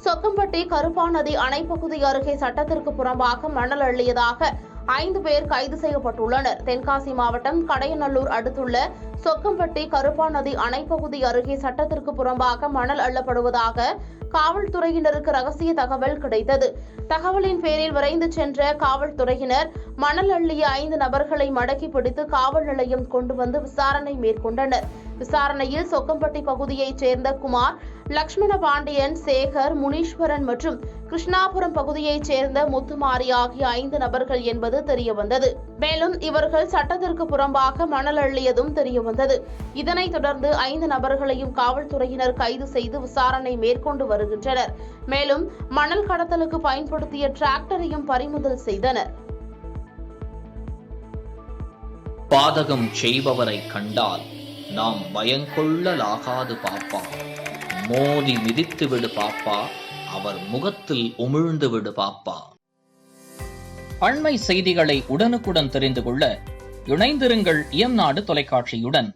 சொக்கம்பட்டி கருப்பாநதி அணைப்பகுதி அருகே சட்டத்திற்கு புறம்பாக மணல் அள்ளியதாக 5 பேர் கைது செய்யப்பட்டுள்ளனர். தென்காசி மாவட்டம் கடையநல்லூர் அடுத்துள்ள சொக்கம்பட்டி கருப்பாநதி அணைப்பகுதி அருகே சட்டத்திற்கு புறம்பாக மணல் அள்ளப்படுவதாக காவல்துறையினருக்கு ரகசிய தகவல் கிடைத்தது. தகவலின் பேரில் விரைந்து சென்ற காவல்துறையினர் மணல் அள்ளிய 5 நபர்களை மடக்கி பிடித்து காவல் நிலையம் கொண்டு வந்து விசாரணை மேற்கொண்டனர். விசாரணையில் சொக்கம்பட்டி பகுதியைச் சேர்ந்த குமார், லட்சுமண பாண்டியன், சேகர், முனீஸ்வரன் மற்றும் கிருஷ்ணாபுரம் பகுதியைச் சேர்ந்த முத்துமாரி ஆகிய 5 நபர்கள் என்பது தெரியவந்தது. மேலும் இவர்கள் சட்டத்திற்கு புறம்பாக மணல் அள்ளியதும் தெரியவந்தது. இதனைத் தொடர்ந்து 5 நபர்களையும் காவல்துறையினர் கைது செய்து விசாரணை மேற்கொண்டு வருகின்றனர். மேலும் மணல் கடத்தலுக்கு பயன்படுத்திய டிராக்டரையும் பறிமுதல் செய்தனர். பாதகம் செய்பவரை கண்டால் நாம் பயங்கொள்ளலாகாது பாப்பா. மோதி மிதித்து விடு பாப்பா, அவர் முகத்தில் உமிழ்ந்து விடு பாப்பா. அண்மை செய்திகளை உடனுக்குடன் தெரிந்து கொள்ள இணைந்திருங்கள் இயம்நாடு தொலைக்காட்சியுடன்.